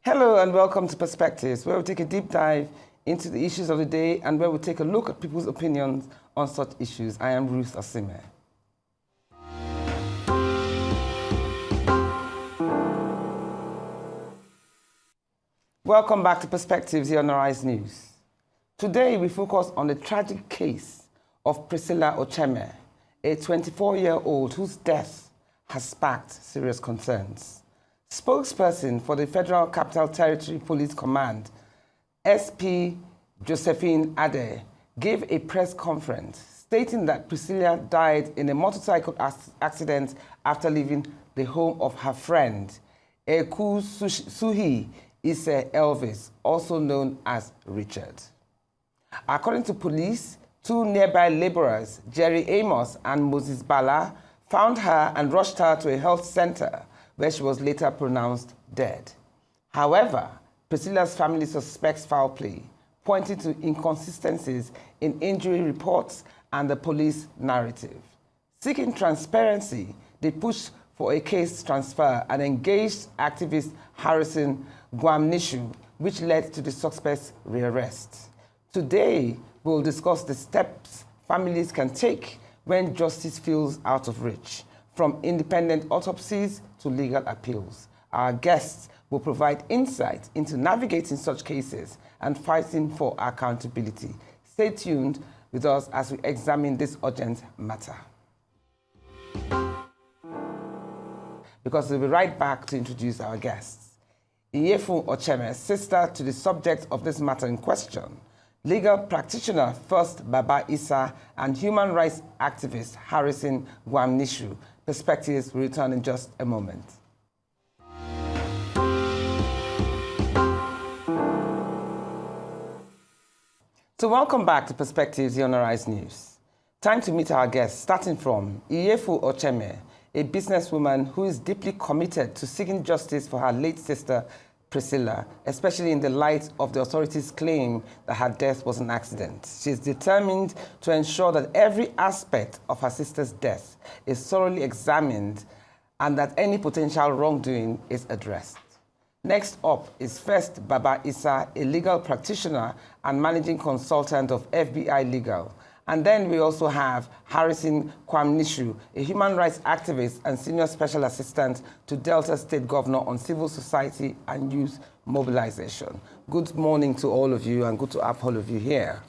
Hello and welcome to Perspectives, where we take a deep dive into the issues of the day and where we take a look at people's opinions on such issues. I am Ruth Osime. Welcome back to Perspectives here on Arise News. Today we focus on the tragic case of Priscilla Ocheme, a 24-year-old whose death has sparked serious concerns. Spokesperson for the Federal Capital Territory Police Command, SP Josephine Ade, gave a press conference stating that Priscilla died in a motorcycle accident after leaving the home of her friend, Eku Suhi Ise Elvis, also known as Richard. According to police, two nearby laborers, Jerry Amos and Moses Bala, found her and rushed her to a health center where she was later pronounced dead. However, Priscilla's family suspects foul play, pointing to inconsistencies in injury reports and the police narrative. Seeking transparency, they pushed for a case transfer and engaged activist Harrison Gwamnishu, which led to the suspect's rearrest. Today, we'll discuss the steps families can take when justice feels out of reach, from independent autopsies to legal appeals. Our guests will provide insight into navigating such cases and fighting for accountability. Stay tuned with us as we examine this urgent matter. Because we'll be right back to introduce our guests. Iyefun Ocheme, sister to the subject of this matter in question, legal practitioner First Baba Isa, and human rights activist Harrison Gwamnishu. Perspectives will return in just a moment. So welcome back to Perspectives here on Arise News. Time to meet our guests, starting from Iyefun Ocheme, a businesswoman who is deeply committed to seeking justice for her late sister, Priscilla, especially in the light of the authorities' claim that her death was an accident. She is determined to ensure that every aspect of her sister's death is thoroughly examined and that any potential wrongdoing is addressed. Next up is First Baba Isa, a legal practitioner and managing consultant of FBI Legal. And then we also have Harrison Gwamnishu, a human rights activist and senior special assistant to Delta State Governor on civil society and youth mobilization. Good morning to all of you and good to have all of you here.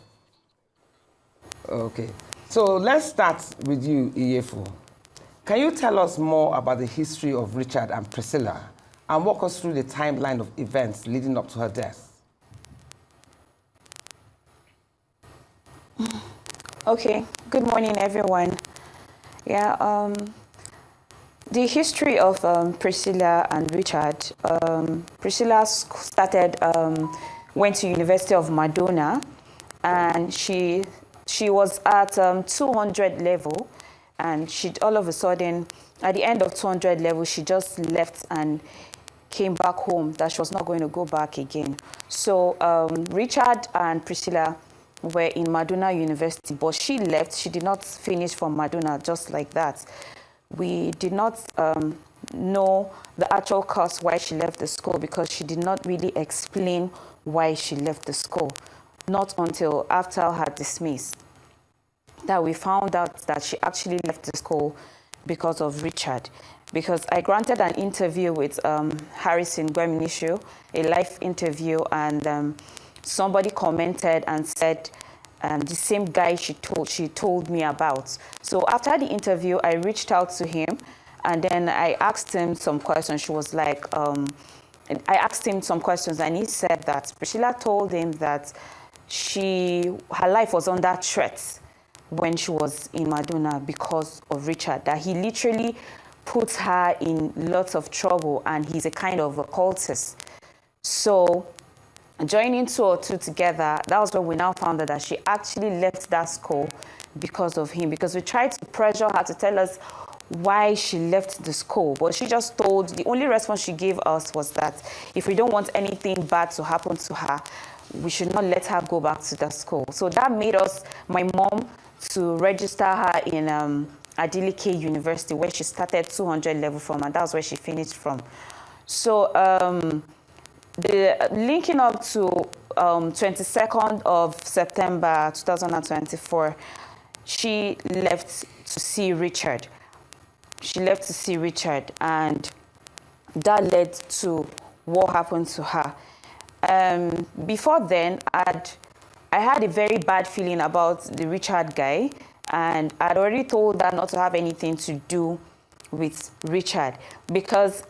Okay, so let's start with you, Iyefun. Can you tell us more about the history of Richard and Priscilla and walk us through the timeline of events leading up to her death? Okay, good morning, everyone. Yeah, the history of Priscilla and Richard. Priscilla went to University of Madonna, and she was at 200 level, and she all of a sudden, at the end of 200 level, she just left and came back home, that she was not going to go back again. So Richard and Priscilla were in Madonna University, but she left. She did not finish from Madonna just like that. We did not know the actual cause why she left the school, because she did not really explain why she left the school. Not until after her dismiss that we found out that she actually left the school because of Richard. Because I granted an interview with Harrison Gwamnishu, a live interview, and somebody commented and said the same guy she told me about. So after the interview, I reached out to him, and then I asked him some questions. She was like, I asked him some questions, and he said that Priscilla told him that her life was under threat when she was in Madonna because of Richard, that he literally put her in lots of trouble, and he's a kind of a cultist. So joining two or two together, that was when we now found out that she actually left that school because of him, because we tried to pressure her to tell us why she left the school, but she just the only response she gave us was that if we don't want anything bad to happen to her, we should not let her go back to the school. So that made my mom, to register her in Adeleke University, where she started 200 level from, and that's where she finished from. So linking up to 22nd of September 2024, she left to see Richard. She left to see Richard, and that led to what happened to her. Before then, I had a very bad feeling about the Richard guy, and I'd already told her not to have anything to do with Richard, because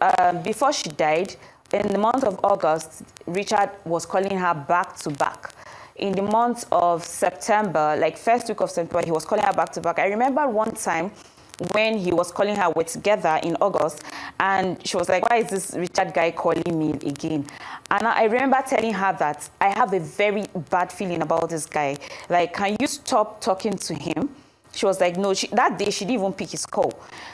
before she died, in the month of August, Richard was calling her back to back. In the month of September, like first week of September, he was calling her back to back. I remember one time when he was calling her, we're together in August, and she was like, why is this Richard guy calling me again? And I remember telling her that I have a very bad feeling about this guy. Like, can you stop talking to him? She was like, no. That day, she didn't even pick his call.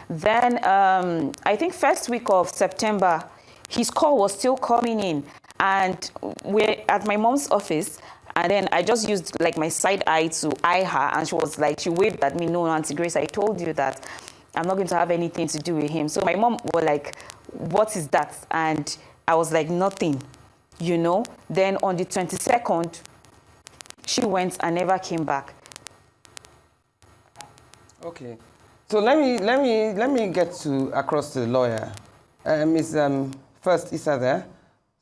Then, I think first week of September, his call was still coming in. And we're at my mom's office, and then I just used like my side eye to eye her, and she was like, she waved at me, no, Auntie Grace, I told you that I'm not going to have anything to do with him. So my mom was like, what is that? And I was like, nothing, you know. Then on the 22nd, she went and never came back. Okay, so let me get to across to the lawyer. Miss First Issa there.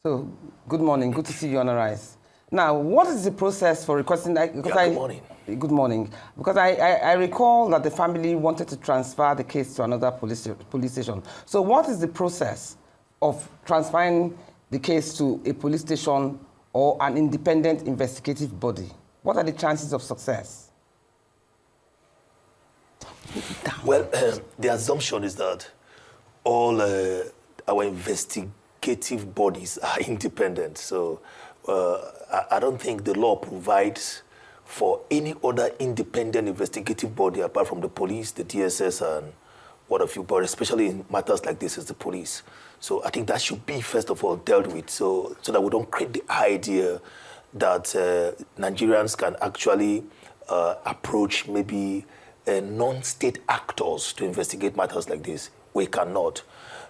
So good morning, good to see you on the rise. Now, what is the process for requesting that? Good morning. Good morning. Because I recall that the family wanted to transfer the case to another police station. So what is the process of transferring the case to a police station or an independent investigative body? What are the chances of success? Well, the assumption is that all our investigative bodies are independent. So I don't think the law provides for any other independent investigative body apart from the police, the DSS, and what have you, but especially in matters like this is the police. So I think that should be, first of all, dealt with so that we don't create the idea that Nigerians can actually approach maybe non-state actors to investigate matters like this. We cannot.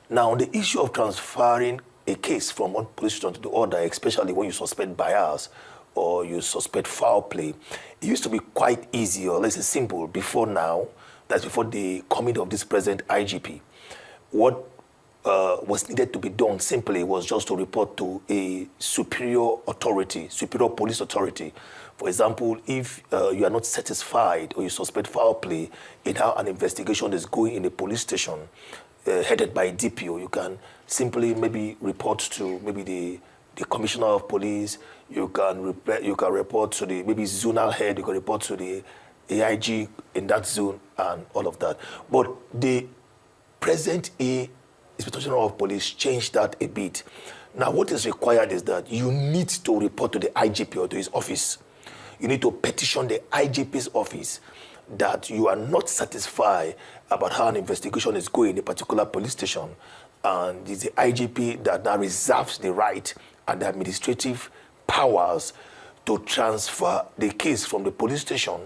Now, on the issue of transferring a case from one police station to the other, especially when you suspect bias or you suspect foul play, it used to be quite easy, or less simple before now. That's before the coming of this present IGP. What was needed to be done simply was just to report to a superior authority, superior police authority. For example, if you are not satisfied or you suspect foul play in how an investigation is going in a police station headed by a DPO, you can simply maybe report to maybe the commissioner of police. You can report to the maybe zonal head. You can report to the AIG in that zone and all of that. But the present Inspector General of Police changed that a bit. Now, what is required is that you need to report to the IGP or to his office. You need to petition the IGP's office that you are not satisfied about how an investigation is going in a particular police station. And it's the IGP that now reserves the right and the administrative powers to transfer the case from the police station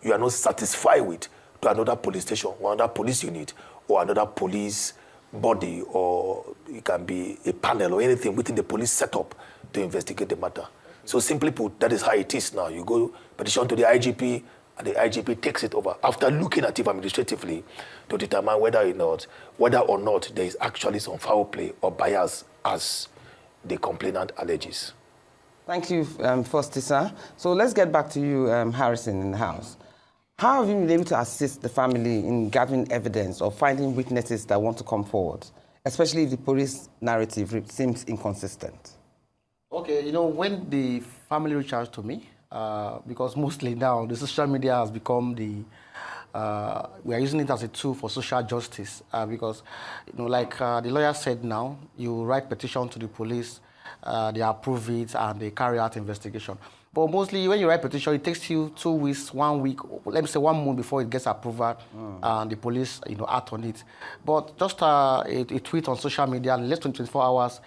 you are not satisfied with to another police station or another police unit or another police body, or it can be a panel or anything within the police setup to investigate the matter. So simply put, that is how it is now. You go petition to the IGP, and the IGP takes it over after looking at it administratively to determine whether or not there is actually some foul play or bias as the complainant alleges. Thank you, First Issa. So let's get back to you, Harrison, in the house. How have you been able to assist the family in gathering evidence or finding witnesses that want to come forward, especially if the police narrative seems inconsistent? Okay, you know, when the family reached out to me, because mostly now the social media has become we are using it as a tool for social justice, because, you know, like the lawyer said now, you write petition to the police, they approve it, and they carry out investigation. But mostly when you write petition, it takes you 2 weeks, 1 week, let me say 1 month before it gets approval, and the police, you know, act on it. But just a tweet on social media, in less than 24 hours,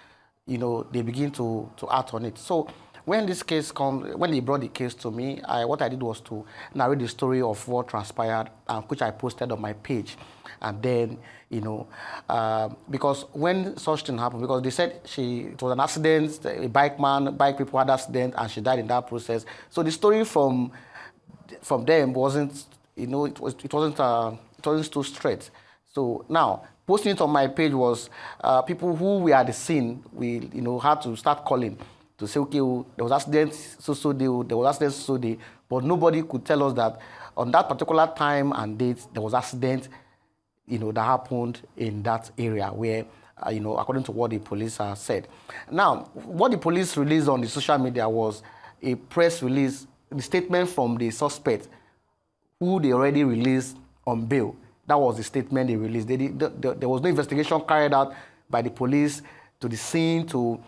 you know, they begin to act on it. So when this case when they brought the case to me, what I did was to narrate the story of what transpired, which I posted on my page. And then, because when such thing happened, because they said it was an accident, a bike people had an accident, and she died in that process. So the story from them wasn't, it wasn't too straight. So now, posting it on my page was people who were at the scene, we had to start calling to say, okay, there was accident so day, there was accident so day, but nobody could tell us that on that particular time and date there was accident, that happened in that area where, according to what the police said. Now, what the police released on the social media was a press release, the statement from the suspect, who they already released on bail. That was the statement they released. There was no investigation carried out by the police to the scene to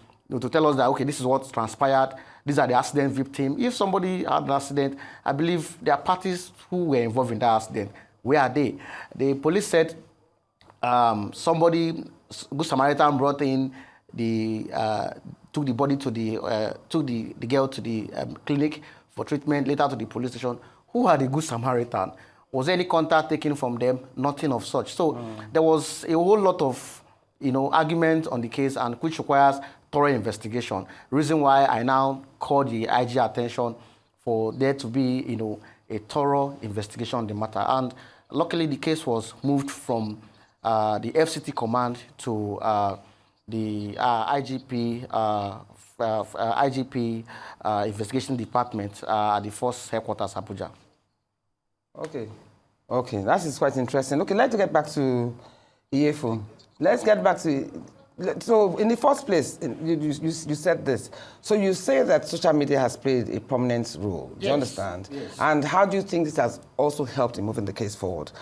tell us that, okay, this is what transpired. These are the accident victims. If somebody had an accident, I believe there are parties who were involved in that accident. Where are they? The police said somebody, Good Samaritan, brought in took the body to took the girl to the clinic for treatment, later to the police station. Who are the Good Samaritan? Was there any contact taken from them? Nothing of such. So there was a whole lot of argument on the case, and which requires thorough investigation. Reason why I now call the IG attention for there to be a thorough investigation on the matter. And luckily the case was moved from the FCT command to the IGP investigation department at the force headquarters, Abuja. Okay, that is quite interesting. Okay, let's get back to Iyefun. Let's get back to, so in the first place, you said this. So you say that social media has played a prominent role. Do you understand? Yes. And how do you think this has also helped in moving the case forward?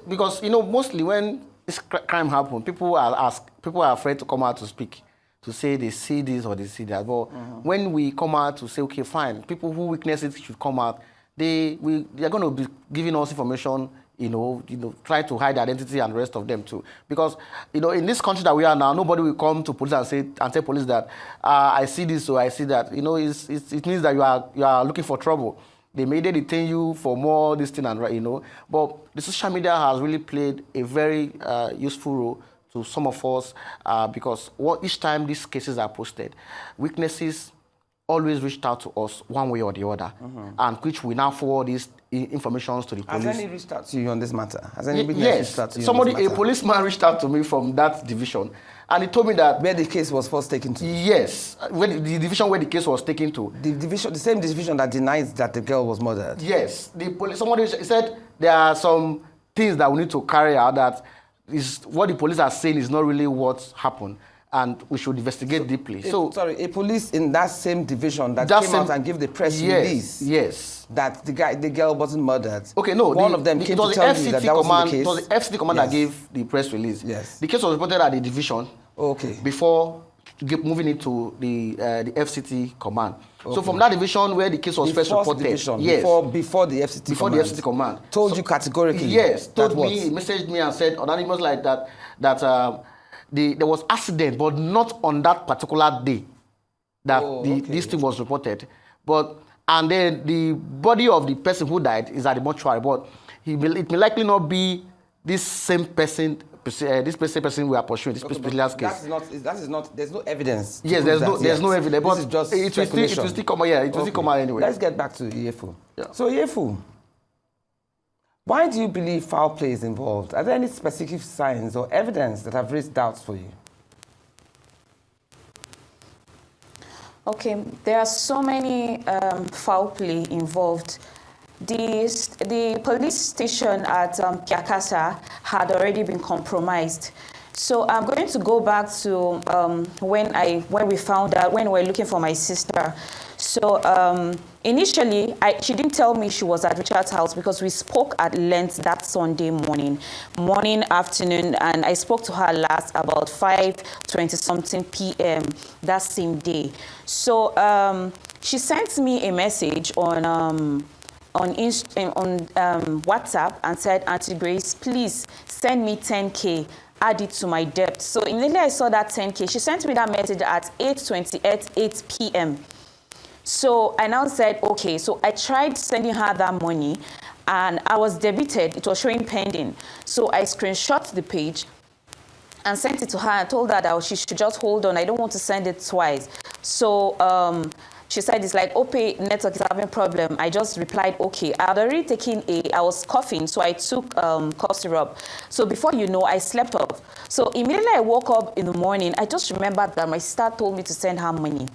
Because, mostly when this crime happens, people are afraid to come out to speak, to say they see this or they see that. But when we come out to say, okay, fine, people who witness it should come out, they are going to be giving us information, try to hide identity and the rest of them too. Because, in this country that we are now, nobody will come to police and tell police that, I see this or I see that. It means that you are looking for trouble. They may detain you for more this thing and, But the social media has really played a very useful role to some of us because each time these cases are posted, witnesses always reached out to us one way or the other, and which we now forward these information to the police. Has any reached out to you on this matter? Has any yes, reached out to you on this matter? A policeman reached out to me from that division, and he told me that where the case was first taken to. Yes, the division where the case was taken to. The same division that denies that the girl was murdered. Yes, somebody said there are some things that we need to carry out that is what the police are saying is not really what happened, and we should investigate deeply. A police in that same division that came out and gave the press release. Yes. That the girl wasn't murdered. Okay, no. One of them came to tell you that wasn't the case. It was the FCT command that gave the press release. Yes. The case was reported at the division. Okay. Before moving it to the FCT command. Okay. So from that division where the case was first reported, division, yes, before the FCT before command, the FCT command told you categorically. Yes, messaged me and said anonymous like that there was accident, but not on that particular day that this thing was reported. And then the body of the person who died is at the mortuary, but it may likely not be this same person. This person we are pursuing, this particular case. That is not. There's no evidence. Yes, there's no evidence. But this is just it will still come out. Yeah, it will still come out anyway. Let's get back to Iyefun. Yeah. So Iyefun, why do you believe foul play is involved? Are there any specific signs or evidence that have raised doubts for you? Okay, there are so many foul play involved. The police station at Kiakasa had already been compromised. So I'm going to go back to when we found out, when we were looking for my sister. So initially, she didn't tell me she was at Richard's house because we spoke at length that Sunday morning, afternoon, and I spoke to her last about 5:20-something p.m. that same day. So she sent me a message on WhatsApp and said, Auntie Grace, please send me 10K, add it to my debt. So immediately I saw that 10K. She sent me that message at 8:28 p.m. So I now said, okay. So I tried sending her that money, and I was debited. It was showing pending. So I screenshot the page and sent it to her and told her that she should just hold on. I don't want to send it twice. So she said, it's like, OPay network is having problem. I just replied, okay. I had already taken I was coughing, so I took cough syrup. So before you know, I slept off. So immediately I woke up in the morning, I just remembered that my sister told me to send her money.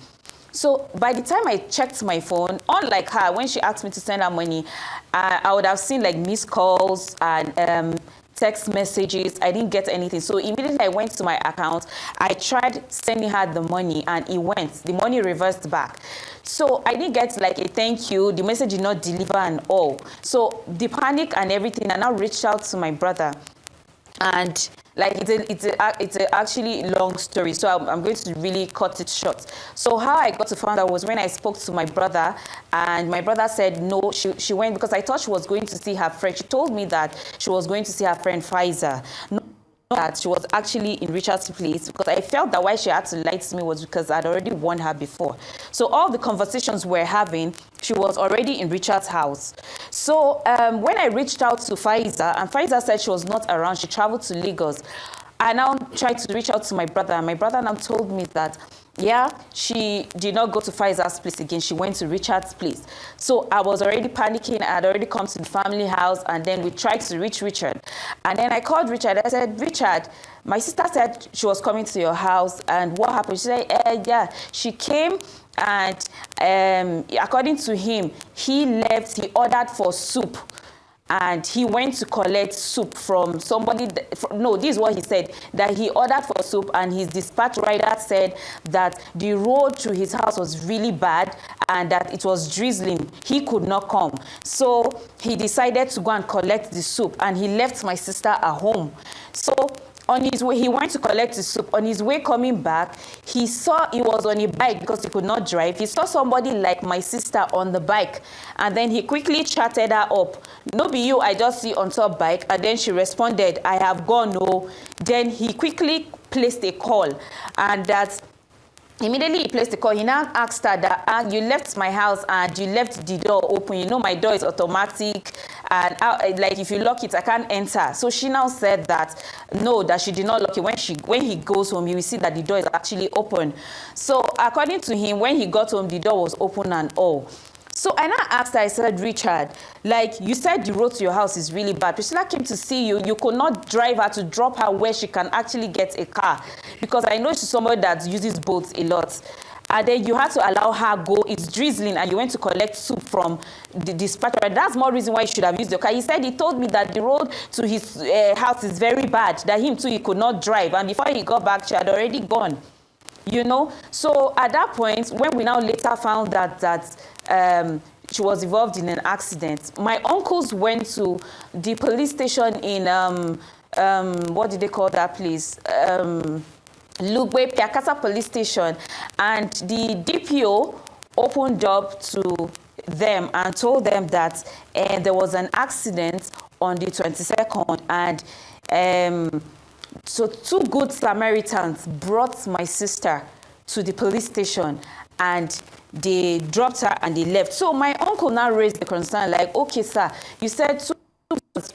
So by the time I checked my phone, unlike her, when she asked me to send her money, I would have seen like missed calls and text messages. I didn't get anything. So immediately I went to my account. I tried sending her the money and it went. The money reversed back. So I didn't get like a thank you. The message did not deliver and all. So the panic and everything, I now reached out to my brother. And like it's a actually long story, so I'm going to really cut it short. So how I got to find out was when I spoke to my brother, and my brother said no, she went because I thought she was going to see her friend. She told me that she was going to see her friend Pfizer. No, that she was actually in Richard's place, because I felt that why she had to lie to me was because I'd already warned her before. So all the conversations we're having, she was already in Richard's house. So when I reached out to Pfizer, and Pfizer said she was not around, she traveled to Lagos. I now tried to reach out to my brother, and my brother now told me that, yeah, she did not go to Pfizer's place again. She went to Richard's place. So I was already panicking. I had already come to the family house, and then we tried to reach Richard. And then I called Richard. I said, Richard, my sister said she was coming to your house, and what happened? She said, yeah, she came, and according to him, he left, he ordered for soup. And he went to collect soup from somebody. No, this is what he said, that he ordered for soup, and his dispatch rider said that the road to his house was really bad and that it was drizzling. He could not come. So he decided to go and collect the soup, and he left my sister at home. So on his way, he went to collect the soup. On his way coming back, he saw he was on a bike because he could not drive. He saw somebody like my sister on the bike, and then he quickly chatted her up. No be you, I just see on top bike. And then she responded, I have gone, no. Then he quickly placed a call, and that immediately he placed the call. He now asked her that, you left my house and you left the door open. You know my door is automatic, and like if you lock it, I can't enter. So she now said that no, that she did not lock it. When he goes home, you will see that the door is actually open. So according to him, when he got home, the door was open and all. So I now asked her, I said, Richard, like you said the road to your house is really bad. Priscilla came to see you. You could not drive her to drop her where she can actually get a car, because I know she's somebody that uses boats a lot. And then you had to allow her go. It's drizzling, and you went to collect soup from the dispatcher. That's more reason why you should have used your car. He said he told me that the road to his house is very bad, that him too, he could not drive. And before he got back, she had already gone. You know, so at that point, when we now later found that she was involved in an accident, my uncles went to the police station in what did they call that place? Lugbe Piakata police station, and the DPO opened up to them and told them that there was an accident on the 22nd, and so two good Samaritans brought my sister to the police station, and they dropped her and they left. So my uncle now raised the concern, like, okay, sir, you said two,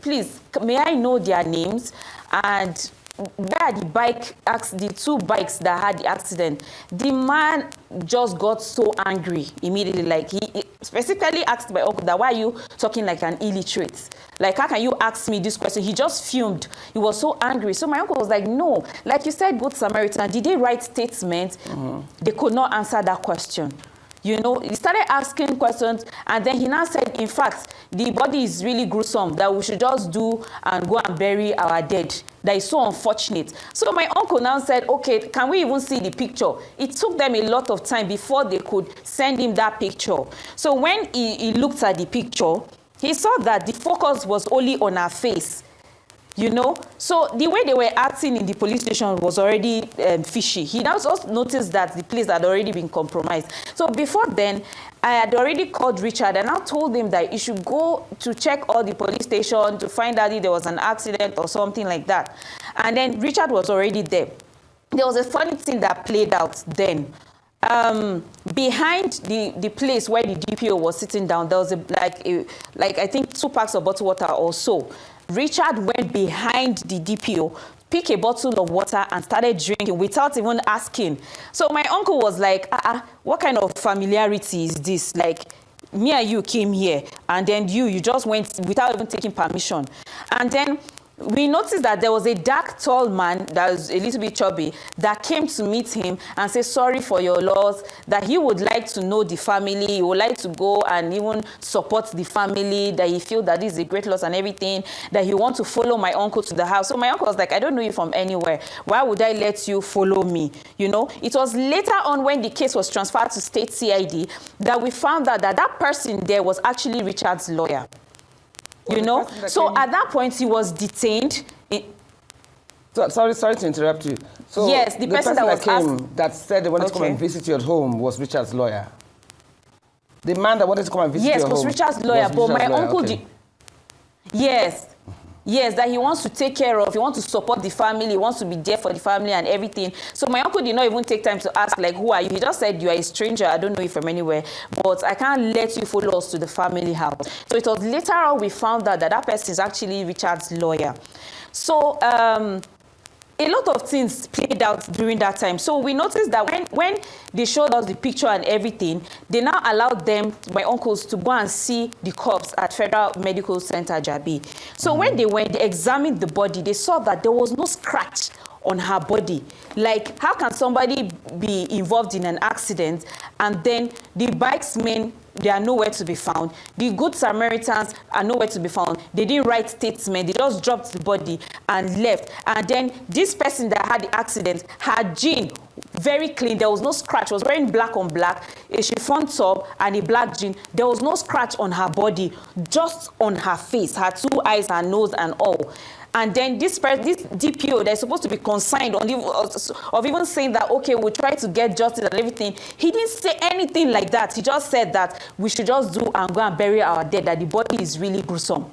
please, may I know their names? And where the two bikes that had the accident? The man just got so angry immediately. Like he specifically asked my uncle that, why are you talking like an illiterate? Like, how can you ask me this question? He just fumed. He was so angry. So my uncle was like, no, like you said, good Samaritan, did they write statements? They could not answer that question. You know, he started asking questions, and then he now said, in fact, the body is really gruesome, that we should just do and go and bury our dead. That is so unfortunate. So my uncle now said, okay, can we even see the picture? It took them a lot of time before they could send him that picture. So when he looked at the picture, he saw that the focus was only on her face. You know, so the way they were acting in the police station was already fishy. He now also noticed that the place had already been compromised. So before then, I had already called Richard, and I told him that he should go to check all the police stations to find out if there was an accident or something like that. And then Richard was already there. There was a funny thing that played out then. behind the place where the DPO was sitting down, there was like I think 2 packs of bottled water or so. Richard went behind the DPO, picked a bottle of water and started drinking without even asking. So my uncle was like, what kind of familiarity is this? Like, me and you came here, and then you just went without even taking permission. And then we noticed that there was a dark, tall man that was a little bit chubby that came to meet him and say sorry for your loss, that he would like to know the family, he would like to go and even support the family, that he feels that this is a great loss and everything, that he wants to follow my uncle to the house. So my uncle was like, I don't know you from anywhere. Why would I let you follow me? You know, it was later on when the case was transferred to state CID that we found out that that person there was actually Richard's lawyer. You know, so at that point he was detained. Sorry to interrupt you. So yes, the person that came that said they wanted to come and visit you at home was Richard's lawyer. The man that wanted to come and visit you at home. Yes, was Richard's lawyer, but my uncle Yes, that he wants to take care of, he wants to support the family, he wants to be there for the family and everything. So my uncle did not even take time to ask, like, who are you? He just said, you are a stranger, I don't know you from anywhere, but I can't let you follow us to the family house. So it was later on we found out that that person is actually Richard's lawyer. So a lot of things played out during that time. So we noticed that when they showed us the picture and everything, they now allowed them, my uncles, to go and see the corpse at Federal Medical Center, Jabi. So when they went, they examined the body, they saw that there was no scratch on her body. Like, how can somebody be involved in an accident and then the bikesmen, they are nowhere to be found. The Good Samaritans are nowhere to be found. They didn't write statement. They just dropped the body and left. And then this person that had the accident, her jean, very clean. There was no scratch. She was wearing black on black, a chiffon top and a black jean. There was no scratch on her body, just on her face, her 2 eyes, her nose and all. And then this DPO, they're supposed to be consigned of even saying that, okay, we'll try to get justice and everything. He didn't say anything like that. He just said that we should just do and go and bury our dead, that the body is really gruesome.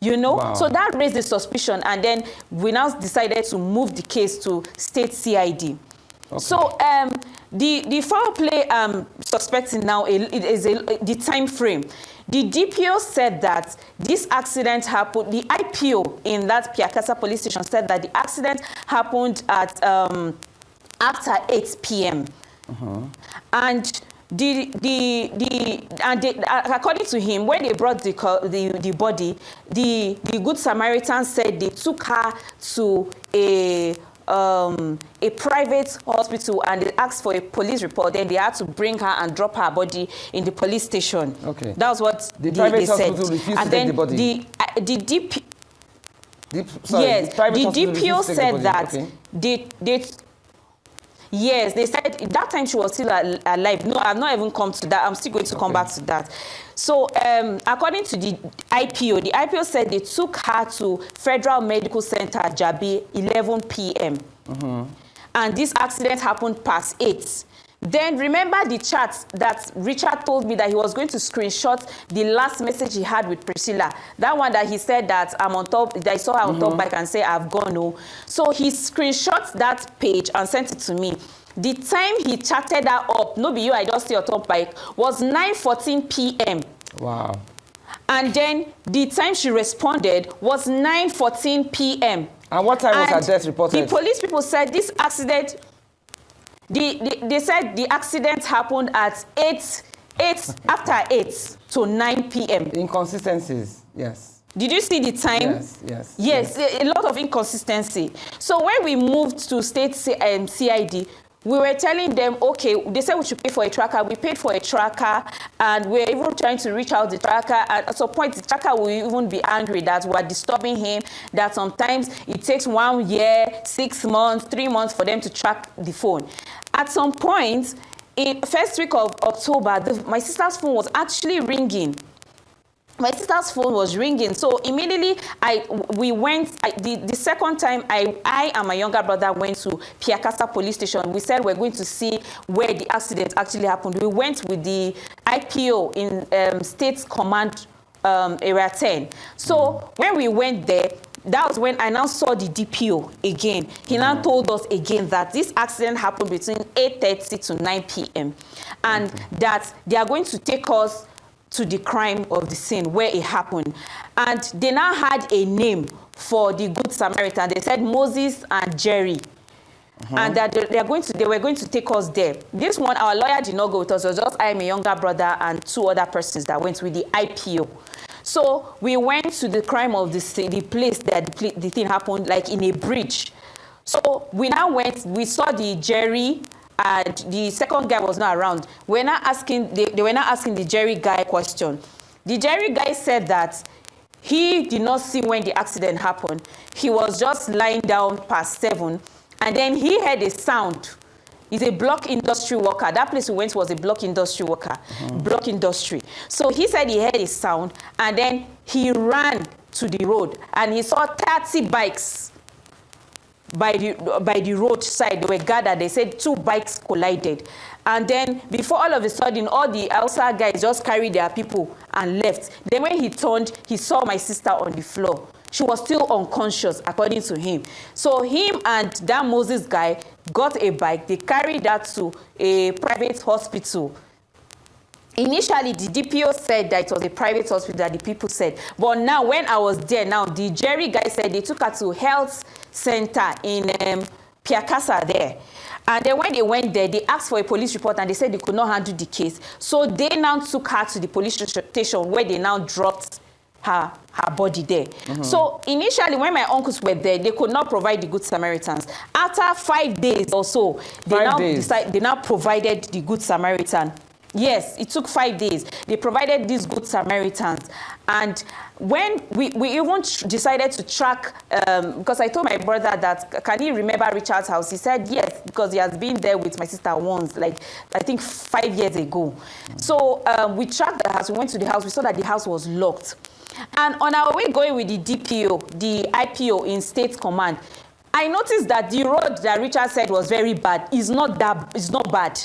You know? Wow. So that raised the suspicion. And then we now decided to move the case to state CID. Okay. So the foul play suspecting now is the time frame. The DPO said that this accident happened, the IPO in that Piakasa police station said that the accident happened at after 8 p.m. And according to him, when they brought the body, the Good Samaritan said they took her to a private hospital and they asked for a police report. Then they had to bring her and drop her body in the police station. Okay, that was what they said. And then the DPO said that yes, they said that time she was still alive. No, I've not even come to that. I'm still going to come back to that. So according to the IPO said they took her to Federal Medical Center, Jabi, 11 p.m. And this accident happened past 8. Then remember the chat that Richard told me that he was going to screenshot the last message he had with Priscilla. That one that he said that I'm on top, that I saw her on top bike and say I've gone. No. So he screenshot that page and sent it to me. The time he chatted her up, no be you, I just see your top bike, was 9:14 p.m. Wow. And then the time she responded was 9:14 p.m. And what time was her death reported? The police people said this accident, they said the accident happened at 8 after 8 to 9 p.m. Inconsistencies, yes. Did you see the time? Yes, a lot of inconsistency. So when we moved to state CID, we were telling them, okay, they said we should pay for a tracker. We paid for a tracker, and we're even trying to reach out the tracker. At some point, the tracker will even be angry that we're disturbing him, that sometimes it takes 1 year, 6 months, 3 months for them to track the phone. At some point, in first week of October, my sister's phone was actually ringing. My sister's phone was ringing. So immediately the second time I and my younger brother went to Piakasa police station. We said we're going to see where the accident actually happened. We went with the IPO in State Command Area 10. So when we went there, that was when I now saw the DPO again. He now told us again that this accident happened between 8:30 to 9 p.m. and that they are going to take us to the crime of the scene where it happened. And they now had a name for the Good Samaritan. They said Moses and Jerry. And that they were going to take us there. This one, our lawyer did not go with us. It was just I, my younger brother, and 2 other persons that went with the IPO. So we went to the crime of the place that the thing happened, like in a bridge. So we now went, we saw the Jerry, and the second guy was not around. They were not asking the Jerry guy question. The Jerry guy said that he did not see when the accident happened. He was just lying down past 7. And then he heard a sound. He's a block industry worker. That place we went was a block industry worker, block industry. So he said he heard a sound, and then he ran to the road, and he saw 30 bikes by the roadside. They were gathered. They said 2 bikes collided. And then before all of a sudden, all the Elsa guys just carried their people and left. Then when he turned, he saw my sister on the floor. She was still unconscious, according to him. So him and that Moses guy got a bike. They carried that to a private hospital. Initially, the DPO said that it was a private hospital that the people said. But now, when I was there, now the Jerry guy said they took her to health center in Piakasa there. And then when they went there, they asked for a police report, and they said they could not handle the case. So they now took her to the police station, where they now dropped her body there. So initially, when my uncles were there, they could not provide the Good Samaritans. After 5 days or so, they now provided the Good Samaritan. Yes, it took 5 days. They provided these Good Samaritans. And when we even decided to track, because I told my brother that, can he remember Richard's house? He said yes, because he has been there with my sister once, like I think 5 years ago. So we tracked the house. We went to the house. We saw that the house was locked. And on our way going with the DPO, the IPO in State Command, I noticed that the road that Richard said was very bad is not bad.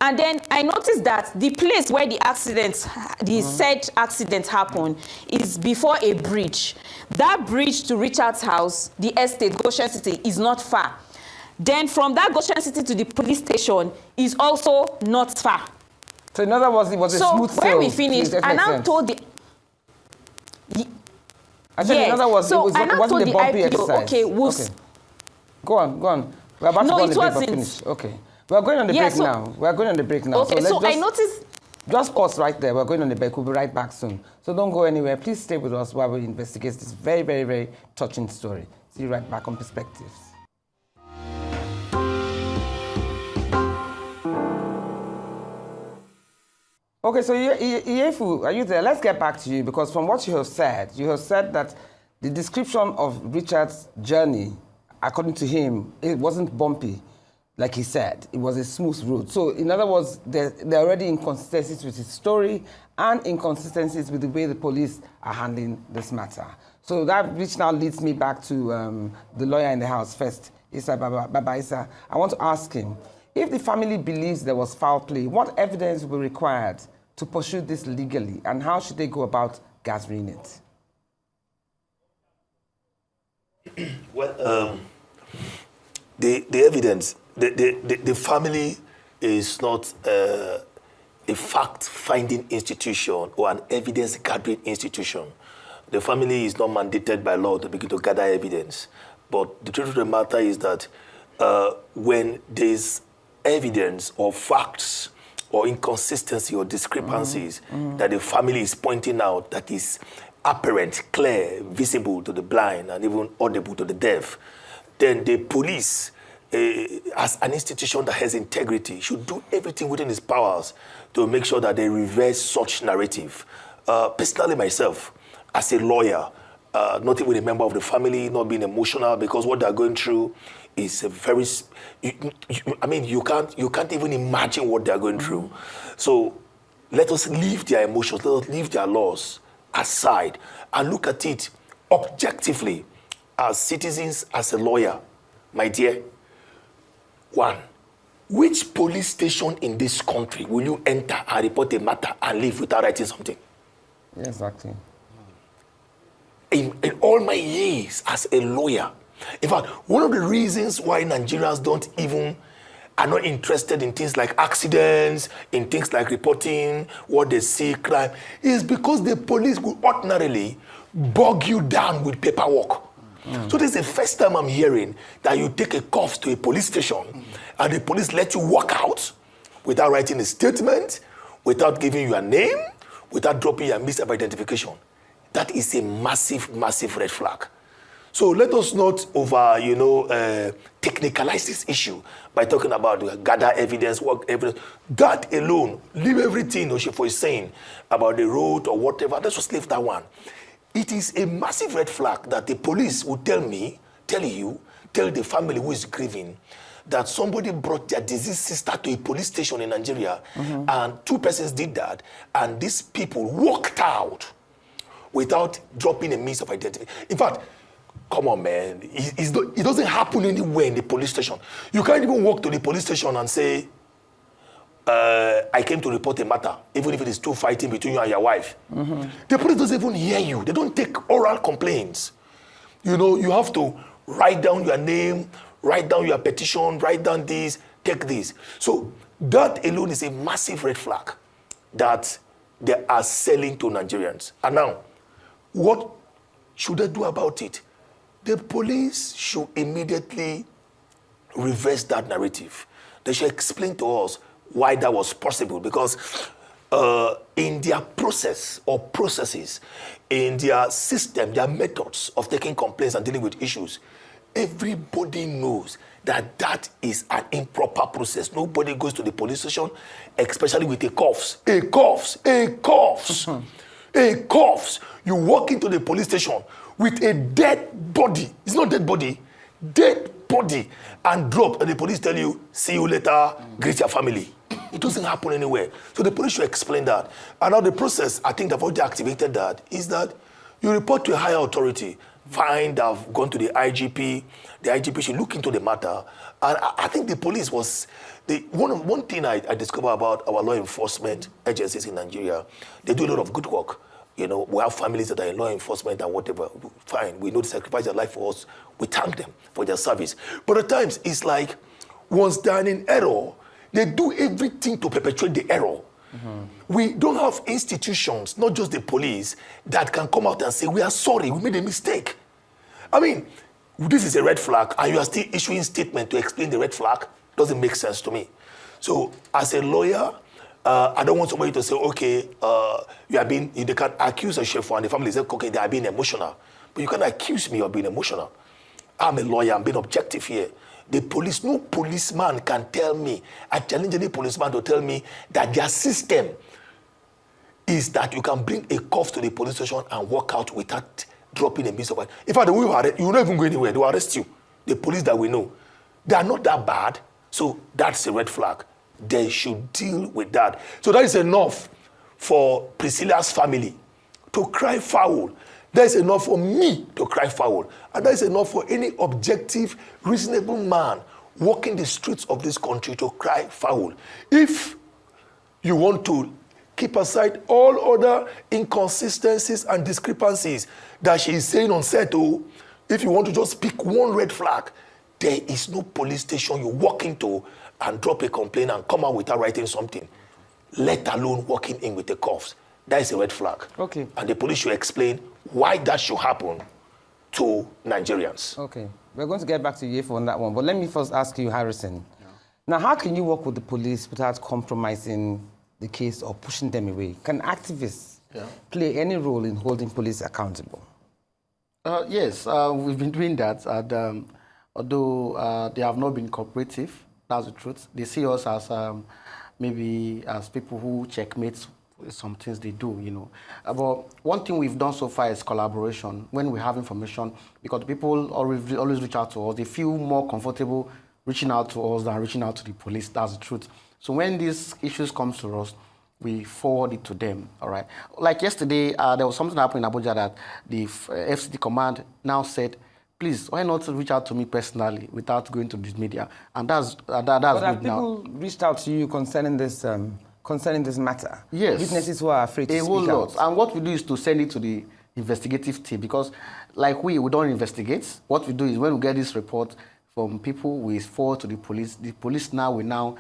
And then I noticed that the place where the said accident happened is before a bridge. That bridge to Richard's house, the estate, Goshen City, is not far. Then from that Goshen City to the police station is also not far. So in other words, it was a smooth sail. So when we finished, I now told the... In other words, so it wasn't a bumpy exercise. Okay, Go on. We're about to go on the break or finish. Okay. We're going on the break now. We're going on the break now. Okay, so I noticed... Just pause right there. We're going on the break. We'll be right back soon. So don't go anywhere. Please stay with us while we investigate this very, very, very touching story. See you right back on Perspectives. Okay, so Iyefun, are you there? Let's get back to you, because from what you have said that the description of Richard's journey, according to him, it wasn't bumpy, like he said. It was a smooth road. So in other words, there are already inconsistencies with his story and inconsistencies with the way the police are handling this matter. So that which now leads me back to the lawyer in the house first, Baba Issa. I want to ask him, if the family believes there was foul play, what evidence will be required to pursue this legally, and how should they go about gathering it? Well, the evidence, the family is not a fact-finding institution or an evidence-gathering institution. The family is not mandated by law to begin to gather evidence. But the truth of the matter is that when there's evidence or facts or inconsistency or discrepancies that the family is pointing out that is apparent, clear, visible to the blind, and even audible to the deaf, then the police, as an institution that has integrity, should do everything within its powers to make sure that they reverse such narrative. Personally, myself, as a lawyer, not even a member of the family, not being emotional, because what they're going through is a very, you can't even imagine what they're going through. So let us leave their emotions, let us leave their laws aside and look at it objectively as citizens, as a lawyer. My dear, one, which police station in this country will you enter and report a matter and leave without writing something? Exactly. in all my years as a lawyer, in fact, one of the reasons why Nigerians are not interested in things like accidents, in things like reporting what they see, crime, is because the police will ordinarily bog you down with paperwork. So this is the first time I'm hearing that you take a cuff to a police station and the police let you walk out without writing a statement, without giving you a name, without dropping your miss of identification. That is a massive, massive red flag. So let us not technicalize this issue by talking about gather evidence, work evidence. That alone, leave everything Oshifo is saying about the road or whatever. Let's just leave that one. It is a massive red flag that the police will tell the family who is grieving that somebody brought their deceased sister to a police station in Nigeria, and 2 persons did that, and these people walked out without dropping a means of identity. In fact, come on, man. It doesn't happen anywhere in the police station. You can't even walk to the police station and say, I came to report a matter, even if it is 2 fighting between you and your wife. The police doesn't even hear you. They don't take oral complaints. You have to write down your name, write down your petition, write down this, take this. So that alone is a massive red flag that they are selling to Nigerians. And now, what should they do about it? The police should immediately reverse that narrative. They should explain to us why that was possible, because in their process or processes, in their system, their methods of taking complaints and dealing with issues, everybody knows that that is an improper process. Nobody goes to the police station, especially with a cuffs. You walk into the police station with a dead body. It's not dead body, dead body, and drop, and the police tell you, see you later, greet your family. It doesn't happen anywhere. So the police should explain that. And now the process, I think they've already activated that, is that you report to a higher authority. Fine, I've gone to the IGP. The IGP should look into the matter. And I think the police was, one thing I discovered about our law enforcement agencies in Nigeria, they do a lot of good work. We have families that are in law enforcement and whatever. Fine, we know they sacrifice their life for us. We thank them for their service. But at times, it's like, once they're in error, they do everything to perpetuate the error. We don't have institutions, not just the police, that can come out and say, we are sorry, we made a mistake. I mean, this is a red flag, and you are still issuing statement to explain the red flag. Doesn't make sense to me. So, as a lawyer, I don't want somebody to say, okay, they can accuse a chef and the family say, okay, they are being emotional. But you can't accuse me of being emotional. I'm a lawyer, I'm being objective here. The police, no policeman can tell me, I challenge any policeman to tell me that their system is that you can bring a cuff to the police station and walk out without dropping a piece of it. In fact, you will not even go anywhere, they will arrest you. The police that we know, they are not that bad, so that's a red flag. They should deal with that. So that is enough for Priscilla's family to cry foul. That is enough for me to cry foul. And that is enough for any objective, reasonable man walking the streets of this country to cry foul. If you want to keep aside all other inconsistencies and discrepancies that she is saying on set, if you want to just pick one red flag, there is no police station you walk into and drop a complaint and come out without writing something, let alone walking in with the cuffs. That is a red flag. Okay. And the police should explain why that should happen to Nigerians. Okay. We're going to get back to Iyefun on that one, but let me first ask you, Harrison. Yeah. Now, how can you work with the police without compromising the case or pushing them away? Can activists play any role in holding police accountable? Yes, we've been doing that. And, although they have not been cooperative, that's the truth. They see us as maybe as people who checkmate some things they do, But one thing we've done so far is collaboration. When we have information, because people always reach out to us, they feel more comfortable reaching out to us than reaching out to the police. That's the truth. So when these issues come to us, we forward it to them, all right? Like yesterday, there was something happening in Abuja that the FCT command now said, please, why not reach out to me personally without going to this media? And that's good now. People reached out to you concerning this matter? Yes. Witnesses who are afraid to speak out. A whole lot. And what we do is to send it to the investigative team, because like we don't investigate. What we do is when we get this report from people, we forward to the police. The police now will now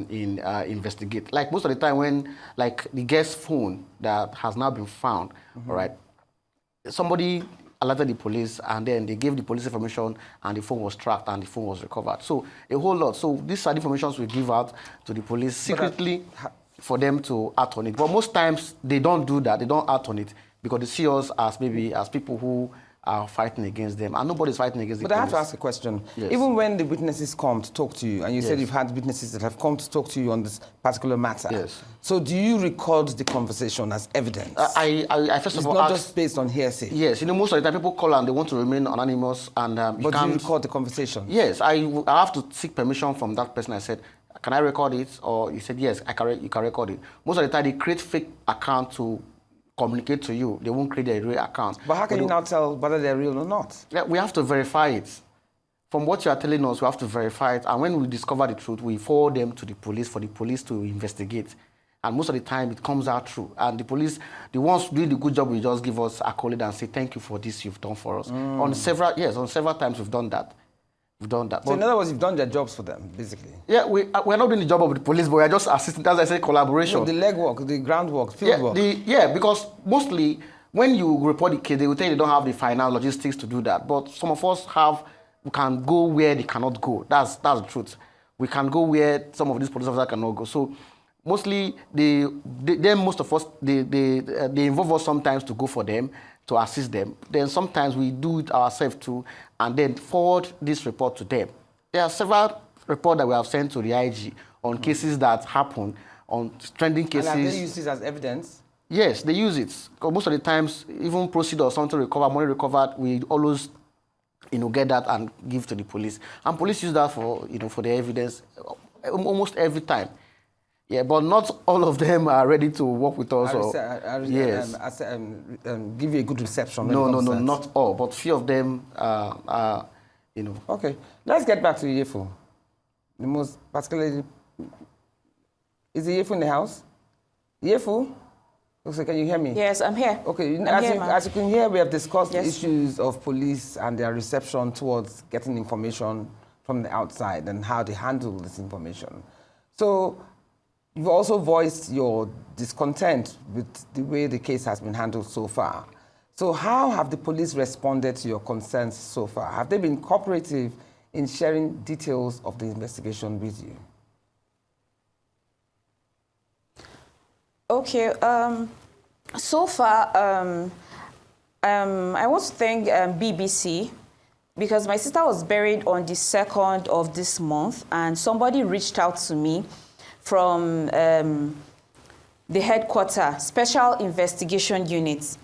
investigate. Like most of the time when like the guest's phone that has now been found, all right, somebody alerted the police and then they gave the police information and the phone was tracked and the phone was recovered. So a whole lot. So these are the information we give out to the police secretly for them to act on it. But most times they don't do that. They don't act on it because they see us as maybe as people who are fighting against them, and nobody's fighting against the police. But I have to ask a question. Yes. Even when the witnesses come to talk to you, and you said you've had witnesses that have come to talk to you on this particular matter. Yes. So do you record the conversation as evidence? I first of all, it's not just based on hearsay. Yes, most of the time people call and they want to remain anonymous, and but do you record the conversation? Yes, I have to seek permission from that person. I said, can I record it? Or he said, yes, you can record it. Most of the time they create fake account to communicate to you. They won't create a real account. But how can you now tell whether they're real or not? Yeah, we have to verify it. From what you are telling us, we have to verify it. And when we discover the truth, we forward them to the police for the police to investigate. And most of the time, it comes out true. And the police, the ones doing the good job, will just give us a call and say, thank you for this you've done for us. On several times we've done that. We've done that. So in other words, you've done their jobs for them, basically. Yeah, we're not doing the job of the police, but we're just assisting. As I said, collaboration. No, the legwork, the groundwork, fieldwork. Because mostly when you report the case, they will tell you they don't have the final logistics to do that. But some of us we can go where they cannot go. That's the truth. We can go where some of these police officers cannot go. So mostly, most of us, they involve us sometimes to go for them, to assist them. Then sometimes we do it ourselves too, and then forward this report to them. There are several reports that we have sent to the IG on cases that happen, on trending cases. And have they used this as evidence? Yes, they use it. Because most of the times, even proceed or something recovered, money recovered, we always get that and give to the police. And police use that for the evidence almost every time. Yeah, but not all of them are ready to work with us. Yes. Give you a good reception. No, not all, but few of them are. Okay, let's get back to Iyefun. The most particularly, is Iyefun in the house? Iyefun? So can you hear me? Yes, I'm here. Okay, as you can hear, we have discussed the issues of police and their reception towards getting information from the outside and how they handle this information. So you've also voiced your discontent with the way the case has been handled so far. So how have the police responded to your concerns so far? Have they been cooperative in sharing details of the investigation with you? Okay, so far, I want to thank BBC because my sister was buried on the 2nd of this month, and somebody reached out to me from the headquarters, Special Investigation Unit,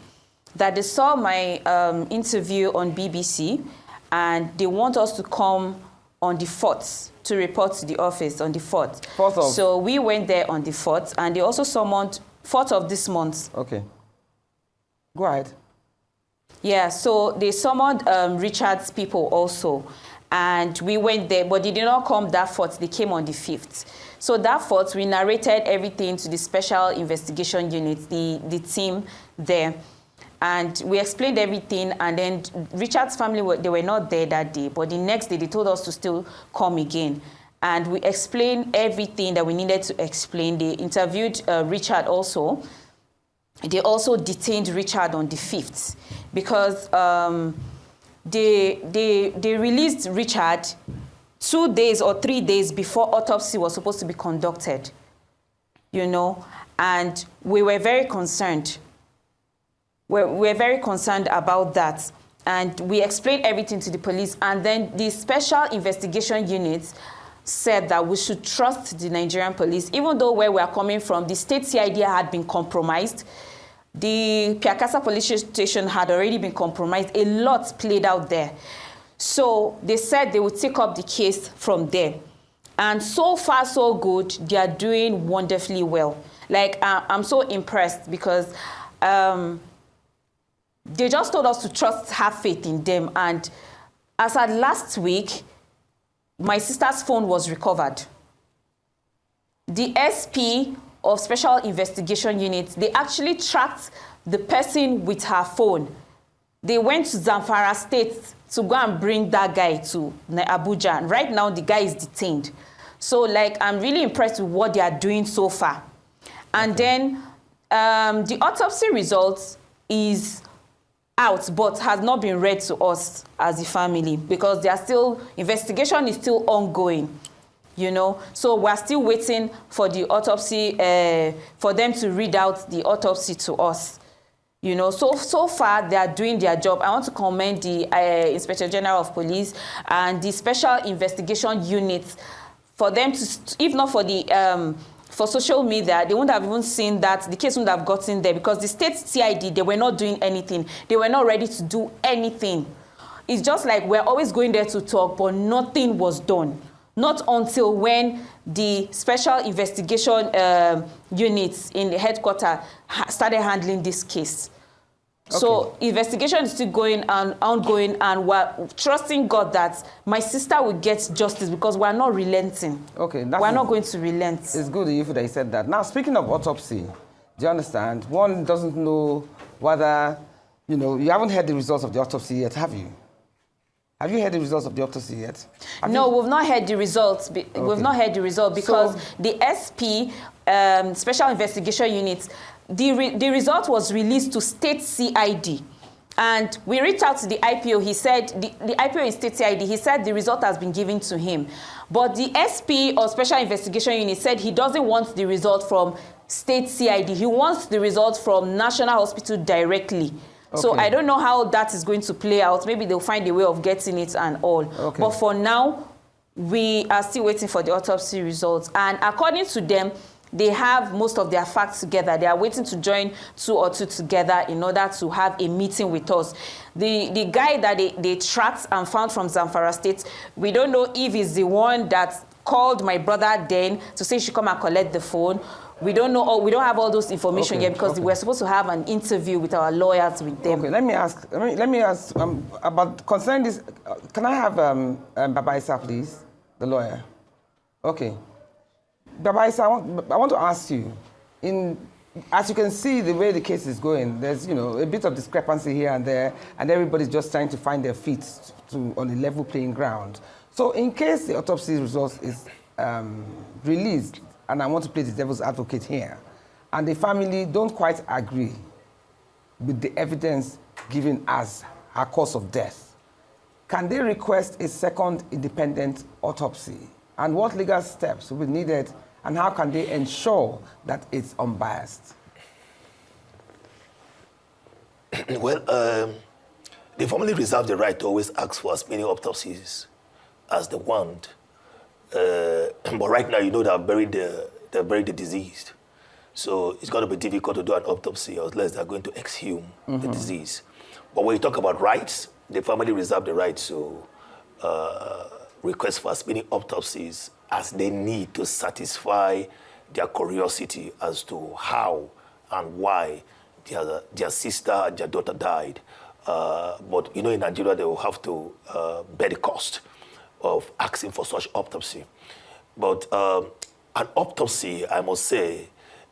that they saw my interview on BBC, and they want us to come on the 4th to report to the office on the 4th. 4th of? So we went there on the 4th, and they also summoned 4th of this month. Okay. Go ahead. Yeah, so they summoned Richard's people also, and we went there, but they did not come that 4th, they came on the 5th. So that 4th, we narrated everything to the Special Investigation Unit, the team there. And we explained everything, and then Richard's family, they were not there that day, but the next day they told us to still come again. And we explained everything that we needed to explain. They interviewed Richard also. They also detained Richard on the 5th because they released Richard 2 days or 3 days before autopsy was supposed to be conducted, and we were very concerned. We're very concerned about that. And we explained everything to the police. And then the Special Investigation Unit said that we should trust the Nigerian police, even though where we are coming from, the state CID had been compromised. The Piakasa police station had already been compromised. A lot played out there. So they said they would take up the case from there. And so far, so good. They are doing wonderfully well. Like, I'm so impressed because they just told us to trust, have faith in them. And as at last week, my sister's phone was recovered. The SP of Special Investigation Unit, they actually tracked the person with her phone. They went to Zamfara State to go and bring that guy to Abuja. And right now, the guy is detained. So, like, I'm really impressed with what they are doing so far. And then the autopsy results is out, but has not been read to us as the family because they are still, investigation is still ongoing, you know. So we're still waiting for the autopsy, for them to read out the autopsy to us. You know, so far they are doing their job. I want to commend the Inspector General of Police and the Special Investigation Unit for them to, if not for the for social media, they wouldn't have even seen that, the case wouldn't have gotten there because the state CID, they were not doing anything. They were not ready to do anything. It's just like we're always going there to talk, but nothing was done. Not until when the Special Investigation Units in the headquarters started handling this case. Okay. So investigation is still going on, ongoing, and we're trusting God that my sister will get justice because we're not relenting. Okay, we're not going to relent. It's good Iyefun that you said that. Now, speaking of autopsy, do you understand? One doesn't know whether, you know, you haven't heard the results of the autopsy yet, have you? Have you heard the results of the autopsy yet? No, we've not heard the results. Okay. We've not heard the result because the SP, Special Investigation Unit, the result was released to State CID. And we reached out to the IPO. He said, the IPO in State CID, he said the result has been given to him. But the SP, or Special Investigation Unit, said he doesn't want the result from State CID. He wants the result from National Hospital directly. Okay. So I don't know how that is going to play out. Maybe they'll find a way of getting it and all. Okay. But for now, we are still waiting for the autopsy results. And according to them, they have most of their facts together. They are waiting to join two or two together in order to have a meeting with us. The guy that they tracked and found from Zamfara State, we don't know if he's the one that called my brother then to say he should come and collect the phone. We don't know, or we don't have all those information yet because we're supposed to have an interview with our lawyers with them. Okay, let me ask about concerning this. Can I have Baba Isa, please, the lawyer? Okay. Baba Isa, I want to ask you, as you can see the way the case is going, there's, you know, a bit of discrepancy here and there, and everybody's just trying to find their feet on a level playing ground. So in case the autopsy results is released, and I want to play the devil's advocate here, and the family don't quite agree with the evidence given as her cause of death, can they request a second independent autopsy? And what legal steps will be needed, and how can they ensure that it's unbiased? Well, they formally reserve the right to always ask for as many autopsies as they want. But right now, you know, they've buried the deceased. So it's going to be difficult to do an autopsy unless they're going to exhume the disease. But when you talk about rights, they formally reserve the right to request for as many autopsies as they need to satisfy their curiosity as to how and why their sister and their daughter died. But, you know, in Nigeria, they will have to bear the cost of asking for such autopsy. But an autopsy, I must say,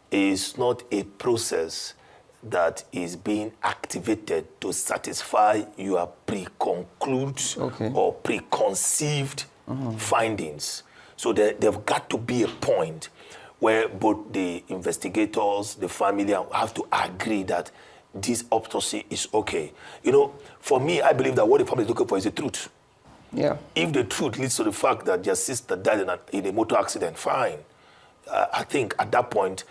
is not a process that is being activated to satisfy your pre-conclude or preconceived findings. So there've got to be a point where both the investigators, the family have to agree that this autopsy is okay. You know, for me, I believe that what the family is looking for is the truth. Yeah. If the truth leads to the fact that their sister died in a motor accident, fine. I think at that point,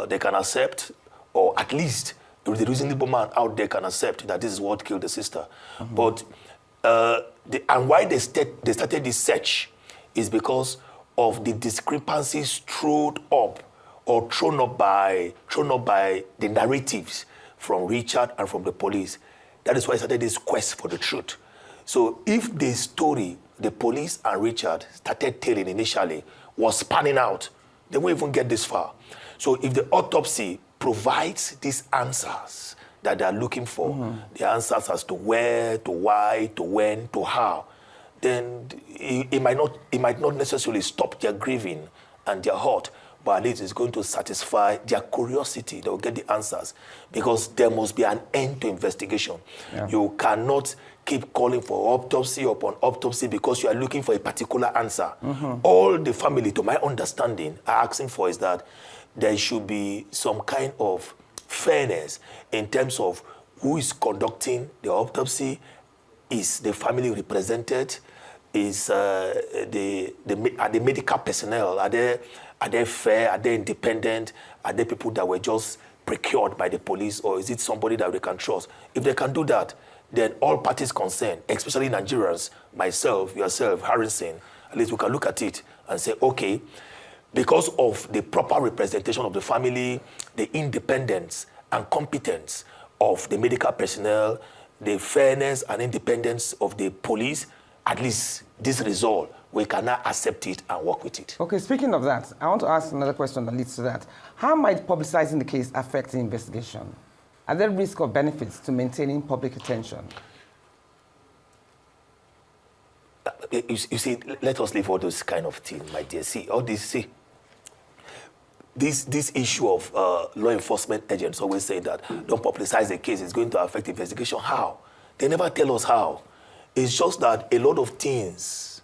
they can accept, or at least the reasonable man out there can accept that this is what killed the sister. But, and why they started this search is because of the discrepancies thrown up by the narratives from Richard and from the police. That is why I started this quest for the truth. So if the story the police and Richard started telling initially was panning out, they won't even get this far. So if the autopsy provides these answers that they are looking for, the answers as to where, to why, to when, to how, then it might not necessarily stop their grieving and their hurt. but at least it's going to satisfy their curiosity. They'll get the answers because there must be an end to investigation. Yeah. You cannot keep calling for autopsy upon autopsy because you are looking for a particular answer. All the family, to my understanding, are asking for is that there should be some kind of fairness in terms of who is conducting the autopsy. Is the family represented? Is are the medical personnel, are they fair? Are they independent? Are they people that were just procured by the police, or is it somebody that they can trust? If they can do that, then all parties concerned, especially Nigerians, myself, yourself, Harrison, at least we can look at it and say, okay, because of the proper representation of the family, the independence and competence of the medical personnel, the fairness and independence of the police, at least this result, we cannot accept it and work with it. Okay, speaking of that, I want to ask another question that leads to that. How might publicizing the case affect the investigation? Are there risks or benefits to maintaining public attention? You see, let us leave all those kind of things, my dear. See, all this, this issue of law enforcement agents always say that don't publicize the case, it's going to affect the investigation. How? They never tell us how. It's just that a lot of things,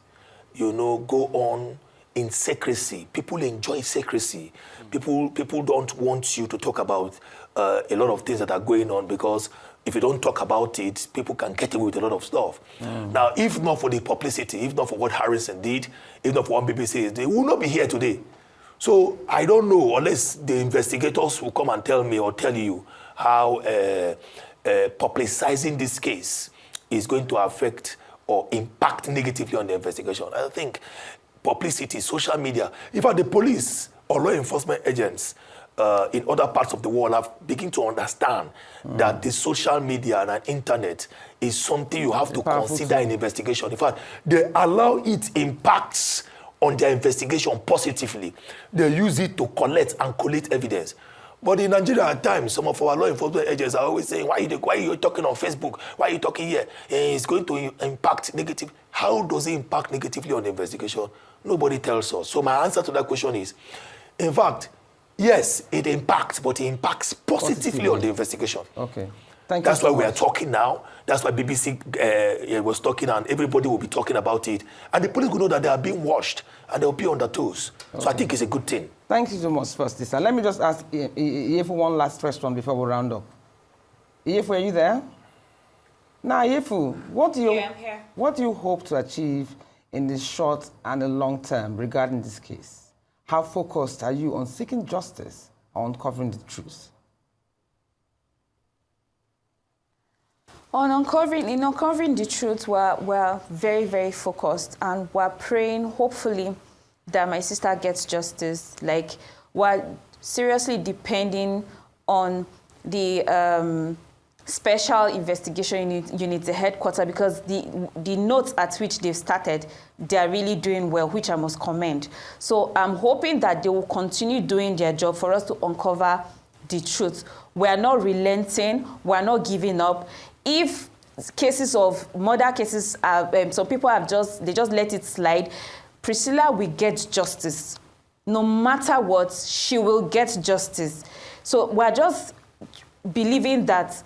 you know, go on in secrecy. People enjoy secrecy. People don't want you to talk about a lot of things that are going on because if you don't talk about it, people can get away with a lot of stuff. Now, if not for the publicity, if not for what Harrison did, if not for what BBC did, we will not be here today. So I don't know, unless the investigators will come and tell me or tell you how publicizing this case is going to affect or impact negatively on the investigation. I think publicity, social media, in fact, the police or law enforcement agents in other parts of the world have begun to understand that the social media and internet is something you have to consider in investigation. In fact, they allow it impacts on their investigation positively. They use it to collect and collate evidence. But in Nigeria, at times, some of our law enforcement agents are always saying, why are you talking on Facebook? Why are you talking here? It's going to impact negative. How does it impact negatively on the investigation? Nobody tells us. So my answer to that question is, in fact, yes, it impacts, but it impacts positively on the investigation. Okay. Thank you. That's why we are talking now. That's why BBC was talking, and everybody will be talking about it. And the police will know that they are being watched, and they will be on their toes. Okay. So I think it's a good thing. Thank you so much, First Sister. Let me just ask Iyefun one last question before we round up. Iyefun, are you there? Now, Iyefun, what do you hope to achieve in the short and the long term regarding this case? How focused are you on seeking justice or uncovering the truth? In uncovering the truth, we're very, very focused, and we're praying, hopefully, that my sister gets justice. Like, we're seriously depending on the special investigation unit, the headquarters, because the notes at which they've started, they're really doing well, which I must commend. So I'm hoping that they will continue doing their job for us to uncover the truth. We're not relenting, we're not giving up. If cases of murder cases are, some people have just let it slide, Priscilla will get justice. No matter what, she will get justice. So we're just believing that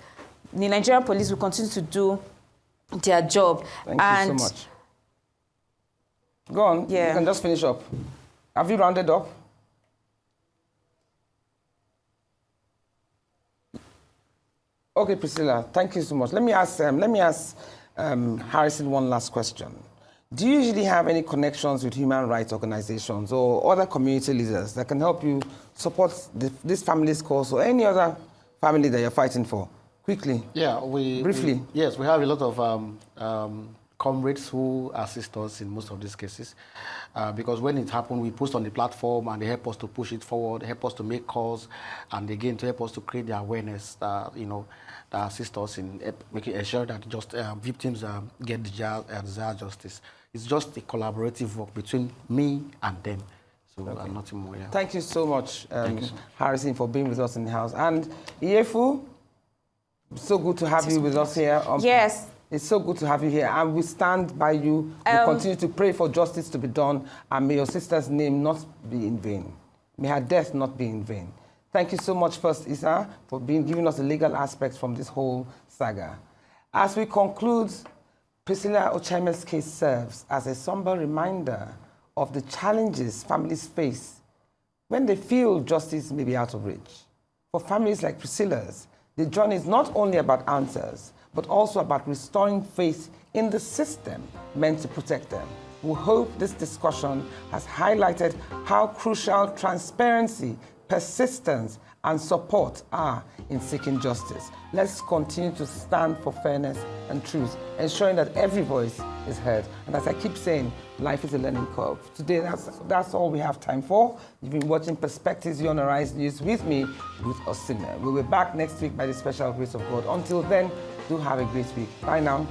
the Nigerian police will continue to do their job. Thank you so much. Go on, you can just finish up. Have you rounded up? Okay, Priscilla, thank you so much. Let me ask Harrison one last question. Do you usually have any connections with human rights organizations or other community leaders that can help you support this family's cause or any other family that you're fighting for? Quickly. Yeah, briefly. Yes, we have a lot of comrades who assist us in most of these cases. Because when it happened, we post on the platform and they help us to push it forward, help us to make calls, and again to help us to create the awareness that assist us in making ensure that victims get the desired justice. It's just a collaborative work between me and them. So nothing more. Yeah. Thank you so much, Harrison, for being with us in the house. And Iyefun, so good to have you with us here. Yes. It's so good to have you here, and we stand by you. We continue to pray for justice to be done, and may your sister's name not be in vain. May her death not be in vain. Thank you so much, First Isa, for giving us the legal aspects from this whole saga. As we conclude, Priscilla Ocheme's case serves as a somber reminder of the challenges families face when they feel justice may be out of reach. For families like Priscilla's, the journey is not only about answers, but also about restoring faith in the system meant to protect them. We hope this discussion has highlighted how crucial transparency, persistence, and support are in seeking justice. Let's continue to stand for fairness and truth, ensuring that every voice is heard. And as I keep saying, life is a learning curve. Today, that's all we have time for. You've been watching Perspectives here on Arise News with me, Ruth Osime. We'll be back next week by the special grace of God. Until then, do have a great week. Bye now.